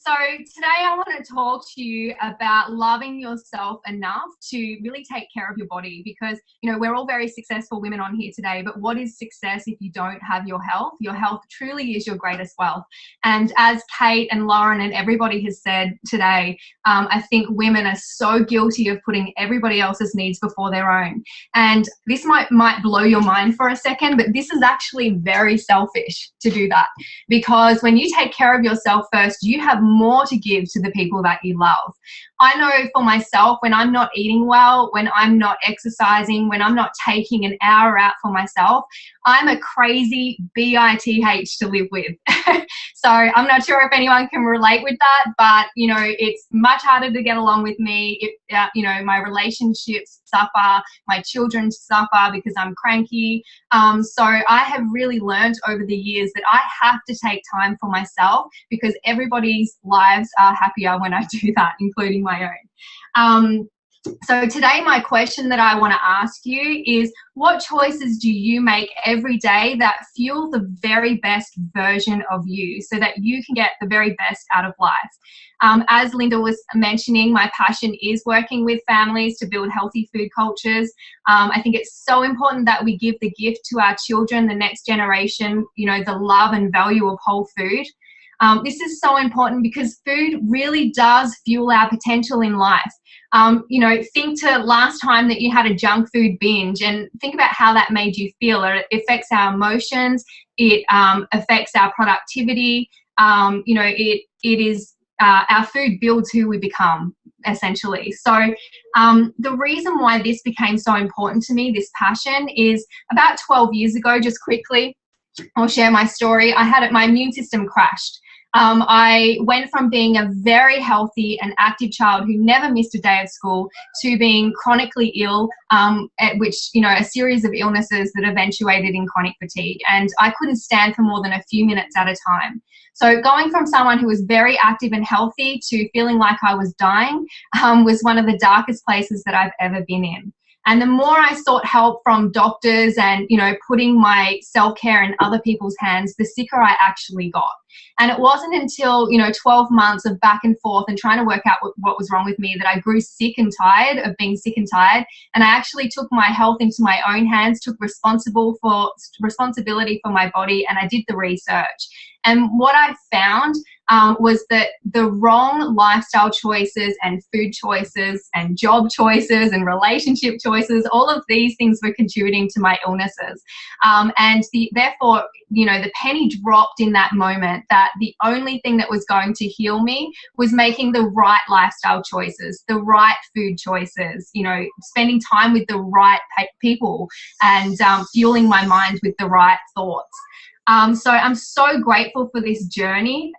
So today I want to talk to you about loving yourself enough to really take care of your body, because we're all very successful women on here today, but what is success if you don't have your health? Your health truly is your greatest wealth. And as Kate and Loren and everybody has said today, I think women are so guilty of putting everybody else's needs before their own. And this might blow your mind for a second, but this is actually very selfish to do that, because when you take care of yourself first, you have more to give to the people that you love. I know for myself, when I'm not eating well, when I'm not exercising, when I'm not taking an hour out for myself, I'm a crazy bitch to live with. So I'm not sure if anyone can relate with that, but it's much harder to get along with me. My relationships suffer, my children suffer because I'm cranky. So I have really learned over the years that I have to take time for myself, because everybody's lives are happier when I do that, including my own. So today my question that I want to ask you is, what choices do you make every day that fuel the very best version of you, so that you can get the very best out of life? As Linda was mentioning, my passion is working with families to build healthy food cultures. I think it's so important that we give the gift to our children, the next generation, the love and value of whole food. This is so important because food really does fuel our potential in life. Think to last time that you had a junk food binge, and think about how that made you feel. It affects our emotions. It affects our productivity. It is our food builds who we become, essentially. So the reason why this became so important to me, this passion, is about 12 years ago, just quickly, I'll share my story. My immune system crashed. I went from being a very healthy and active child who never missed a day of school to being chronically ill, at which, a series of illnesses that eventuated in chronic fatigue. And I couldn't stand for more than a few minutes at a time. So going from someone who was very active and healthy to feeling like I was dying was one of the darkest places that I've ever been in. And the more I sought help from doctors and, putting my self-care in other people's hands, the sicker I actually got. And it wasn't until, 12 months of back and forth and trying to work out what was wrong with me that I grew sick and tired of being sick and tired. And I actually took my health into my own hands, took responsibility for my body, and I did the research. And what I found was that the wrong lifestyle choices and food choices and job choices and relationship choices, all of these things were contributing to my illnesses. Therefore, you know, the penny dropped in that moment that the only thing that was going to heal me was making the right lifestyle choices, the right food choices, you know, spending time with the right people, and fueling my mind with the right thoughts. So I'm so grateful for this journey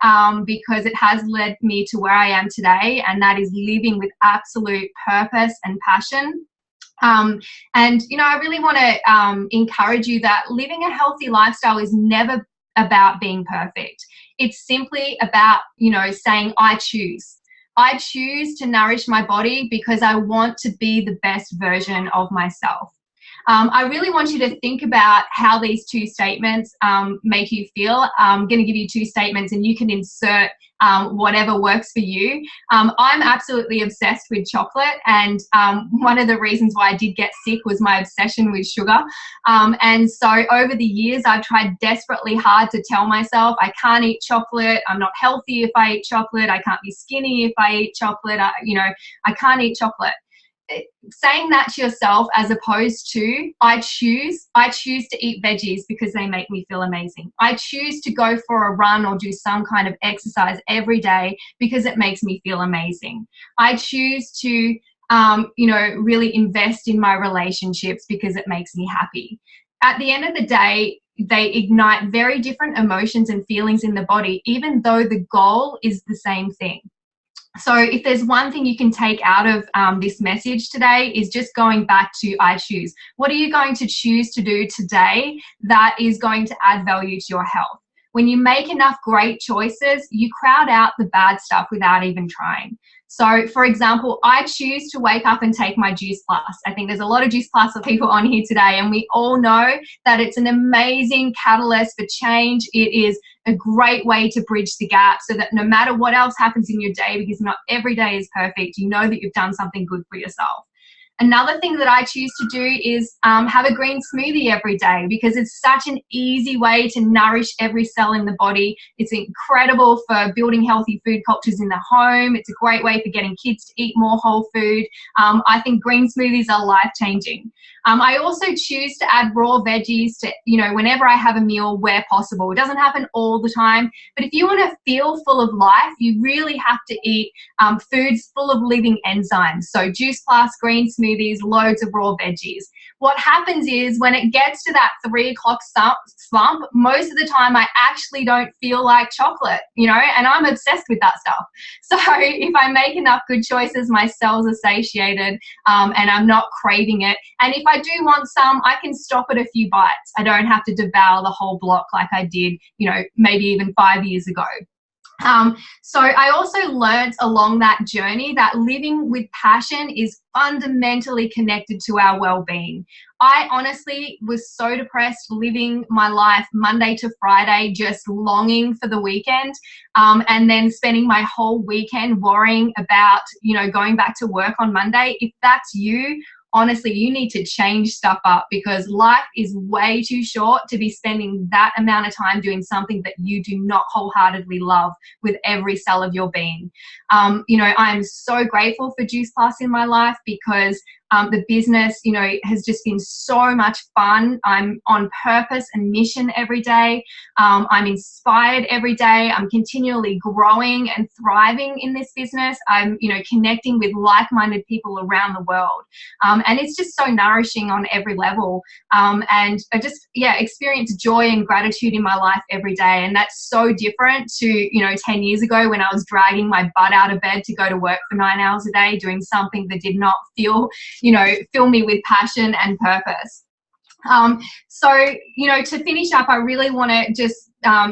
because it has led me to where I am today, and that is living with absolute purpose and passion. And, you know, I really want to encourage you that living a healthy lifestyle is never about being perfect. It's simply about, you know, saying, I choose. I choose to nourish my body because I want to be the best version of myself. I really want you to think about how these two statements make you feel. I'm going to give you two statements and you can insert whatever works for you. I'm absolutely obsessed with chocolate, and one of the reasons why I did get sick was my obsession with sugar. And so over the years, I've tried desperately hard to tell myself I can't eat chocolate, I'm not healthy if I eat chocolate, I can't be skinny if I eat chocolate, I can't eat chocolate. Saying that to yourself as opposed to I choose to eat veggies because they make me feel amazing. I choose to go for a run or do some kind of exercise every day because it makes me feel amazing. I choose to really invest in my relationships because it makes me happy. At the end of the day, they ignite very different emotions and feelings in the body, even though the goal is the same thing. So if there's one thing you can take out of this message today is just going back to I choose. What are you going to choose to do today that is going to add value to your health? When you make enough great choices, you crowd out the bad stuff without even trying. So, for example, I choose to wake up and take my Juice Plus. I think there's a lot of Juice Plus people on here today, and we all know that it's an amazing catalyst for change. It is a great way to bridge the gap so that no matter what else happens in your day, because not every day is perfect, you know that you've done something good for yourself. Another thing that I choose to do is have a green smoothie every day because it's such an easy way to nourish every cell in the body. It's incredible for building healthy food cultures in the home. It's a great way for getting kids to eat more whole food. I think green smoothies are life-changing. I also choose to add raw veggies to, whenever I have a meal where possible. It doesn't happen all the time, but if you want to feel full of life, you really have to eat foods full of living enzymes. So Juice Plus, green smoothies, loads of raw veggies. What happens is when it gets to that 3 o'clock slump, most of the time I actually don't feel like chocolate, and I'm obsessed with that stuff. So if I make enough good choices, my cells are satiated and I'm not craving it. And if I do want some, I can stop at a few bites. I don't have to devour the whole block like I did, maybe even 5 years ago. So I also learned along that journey that living with passion is fundamentally connected to our well-being. I honestly was so depressed living my life Monday to Friday, just longing for the weekend, and then spending my whole weekend worrying about, going back to work on Monday. If that's you, honestly, you need to change stuff up because life is way too short to be spending that amount of time doing something that you do not wholeheartedly love with every cell of your being. I'm so grateful for Juice Plus in my life because the business, has just been so much fun. I'm on purpose and mission every day. I'm inspired every day. I'm continually growing and thriving in this business. I'm, connecting with like-minded people around the world. And it's just so nourishing on every level. And I just, experience joy and gratitude in my life every day. And that's so different to, 10 years ago when I was dragging my butt out of bed to go to work for 9 hours a day, doing something that did not fill me with passion and purpose. So, to finish up, I really want to just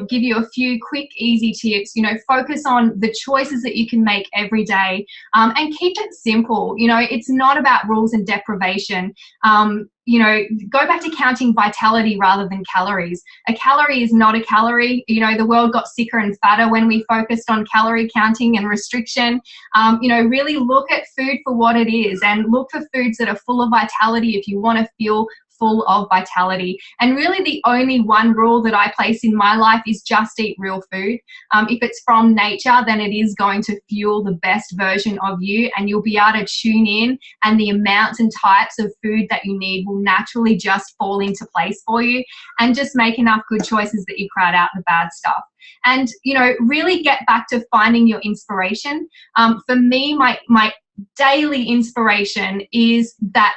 give you a few quick, easy tips. Focus on the choices that you can make every day and keep it simple. It's not about rules and deprivation. Go back to counting vitality rather than calories. A calorie is not a calorie. The world got sicker and fatter when we focused on calorie counting and restriction. Really look at food for what it is and look for foods that are full of vitality if you want to feel full of vitality. And really the only one rule that I place in my life is just eat real food. If it's from nature, then it is going to fuel the best version of you, and you'll be able to tune in, and the amounts and types of food that you need will naturally just fall into place for you, and just make enough good choices that you crowd out the bad stuff. And, you know, really get back to finding your inspiration. For me, my daily inspiration is that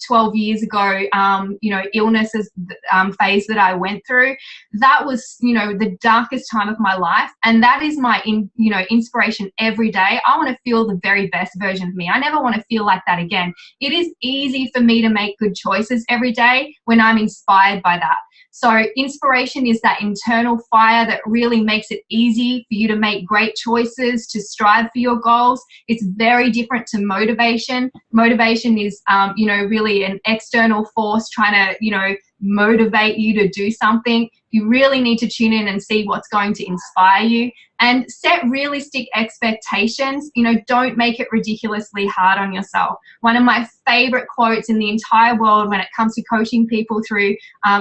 12 years ago, you know, illnesses phase that I went through. That was, you know, the darkest time of my life. And that is my, you know, inspiration every day. I want to feel the very best version of me. I never want to feel like that again. It is easy for me to make good choices every day when I'm inspired by that. So inspiration is that internal fire that really makes it easy for you to make great choices, to strive for your goals. It's very different to motivation. Motivation is, you know, really an external force trying to, you know, motivate you to do something. You really need to tune in and see what's going to inspire you, and set realistic expectations. You know, don't make it ridiculously hard on yourself. One of my favorite quotes in the entire world when it comes to coaching people through,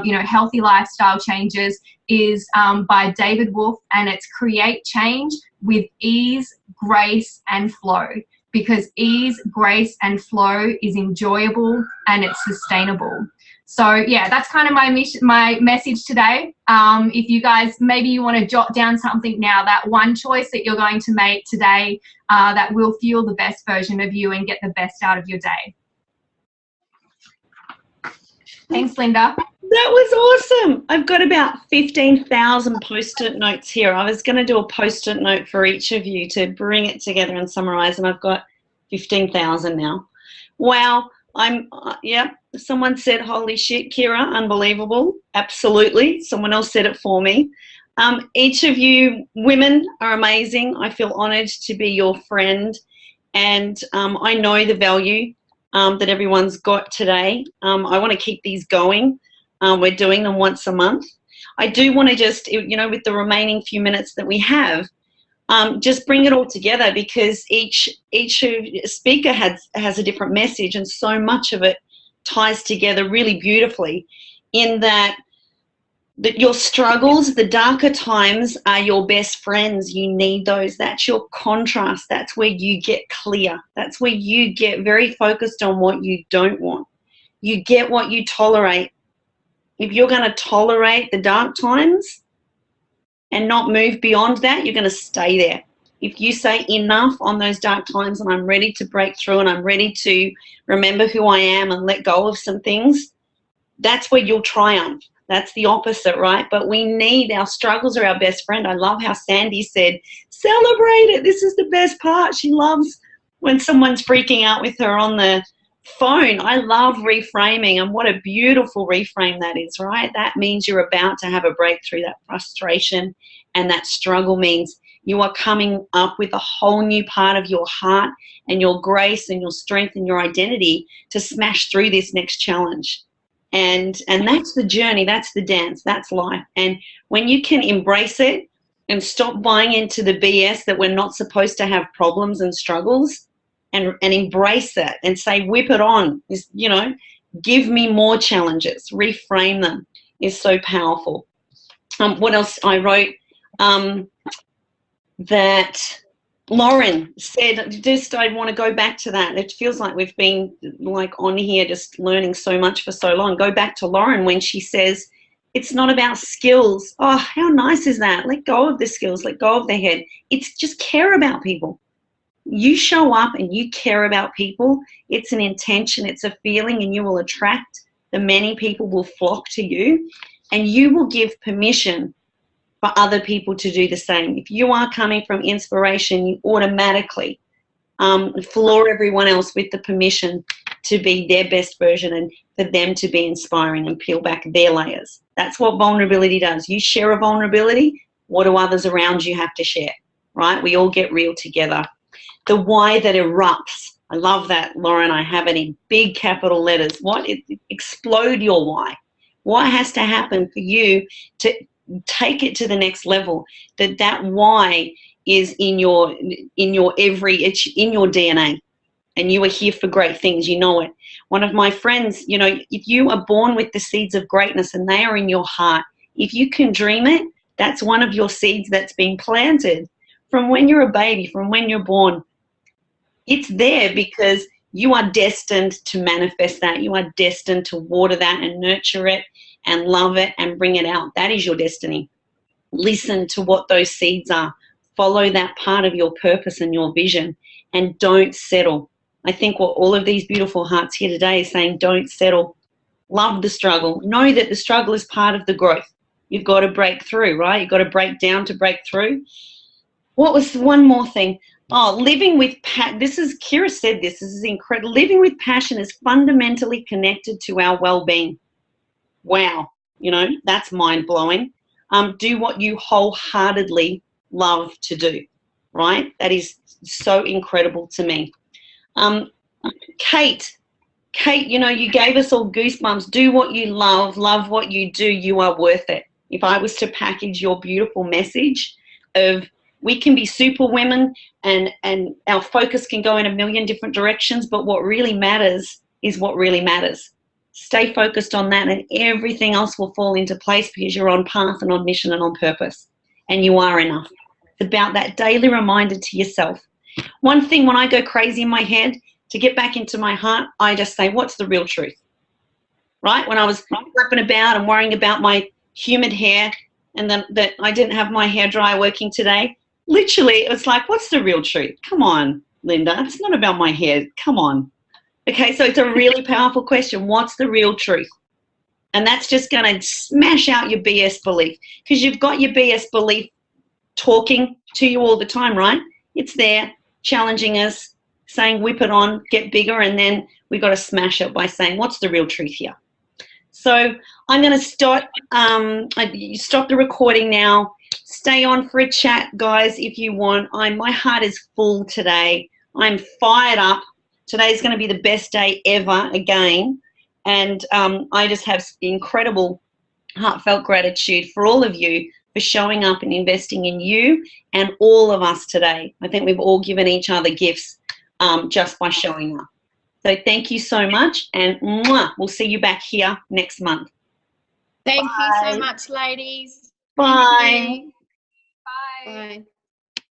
you know, healthy lifestyle changes is by David Wolf, and it's create change with ease, grace, and flow. Because ease, grace, and flow is enjoyable and it's sustainable. So yeah, that's kind of my message today. If you guys, maybe you want to jot down something now, that one choice that you're going to make today that will fuel the best version of you and get the best out of your day. Thanks, Linda. That was awesome. I've got about 15,000 Post-it notes here. I was going to do a Post-it note for each of you to bring it together and summarize, and I've got 15,000 now. Wow. Yeah, someone said, holy shit, Kira, unbelievable. Absolutely. Someone else said it for me. Each of you women are amazing. I feel honored to be your friend, and I know the value that everyone's got today. I want to keep these going. We're doing them once a month. I do want to just, you know, with the remaining few minutes that we have, just bring it all together, because each speaker has a different message, and so much of it ties together really beautifully in that your struggles, the darker times, are your best friends. You need those. That's your contrast. That's where you get clear. That's where you get very focused on what you don't want. You get what you tolerate. If you're going to tolerate the dark times and not move beyond that, you're going to stay there. If you say enough on those dark times and I'm ready to break through and I'm ready to remember who I am and let go of some things, that's where you'll triumph. That's the opposite, right? But we need, our struggles are our best friend. I love how Sandy said, celebrate it. This is the best part. She loves when someone's freaking out with her on the phone. I love reframing, and what a beautiful reframe that is, right? That means you're about to have a breakthrough. That frustration and that struggle means you are coming up with a whole new part of your heart and your grace and your strength and your identity to smash through this next challenge. And that's the journey, that's the dance, that's life. And when you can embrace it and stop buying into the BS that we're not supposed to have problems and struggles, and embrace that and say, whip it on, is, you know, give me more challenges, reframe them, is so powerful. What else I wrote? That Loren said, just I want to go back to that. It feels like we've been like on here just learning so much for so long. Go back to Loren when she says, it's not about skills. Oh, how nice is that? Let go of the skills, let go of the head. It's just care about people. You show up and you care about people. It's an intention, it's a feeling, and you will attract the many people will flock to you, and you will give permission for other people to do the same. If you are coming from inspiration, you automatically floor everyone else with the permission to be their best version and for them to be inspiring and peel back their layers. That's what vulnerability does. You share a vulnerability, what do others around you have to share, right? We all get real together. The why that erupts. I love that, Loren. I have it in big capital letters. Explode your why. What has to happen for you to take it to the next level? That why is in your DNA. and you are here for great things. You know it. One of my friends, you know, if you are born with the seeds of greatness and they are in your heart, if you can dream it, that's one of your seeds that's been planted from when you're a baby, from when you're born. It's there because you are destined to manifest that. You are destined to water that and nurture it and love it and bring it out. That is your destiny. Listen to what those seeds are. Follow that part of your purpose and your vision, and don't settle. I think what all of these beautiful hearts here today is saying, don't settle. Love the struggle. Know that the struggle is part of the growth. You've got to break through, right? You've got to break down to break through. What was one more thing? Oh, living with this is, Kira said this is incredible. Living with passion is fundamentally connected to our well-being. Wow, you know, that's mind-blowing. Do what you wholeheartedly love to do, right? That is so incredible to me. Kate, you know, you gave us all goosebumps. Do what you love what you do. You are worth it. If I was to package your beautiful message of we can be super women and our focus can go in a million different directions, but what really matters is what really matters. Stay focused on that and everything else will fall into place because you're on path and on mission and on purpose, and you are enough. It's about that daily reminder to yourself. One thing when I go crazy in my head, to get back into my heart, I just say, what's the real truth? Right? When I was flipping about and worrying about my humid hair and then that I didn't have my hairdryer working today, literally it was like, what's the real truth? Come on, Linda, it's not about my hair. Come on. Okay, so it's a really powerful question. What's the real truth? And that's just going to smash out your BS belief, because you've got your BS belief talking to you all the time, right? It's there challenging us, saying whip it on, get bigger, and then we've got to smash it by saying what's the real truth here. So I'm going to stop the recording now. Stay on for a chat, guys, if you want. My heart is full today. I'm fired up. Today's going to be the best day ever again. And I just have incredible heartfelt gratitude for all of you for showing up and investing in you and all of us today. I think we've all given each other gifts just by showing up. So thank you so much, and we'll see you back here next month. Thank you so much, ladies. Bye. Bye. Bye.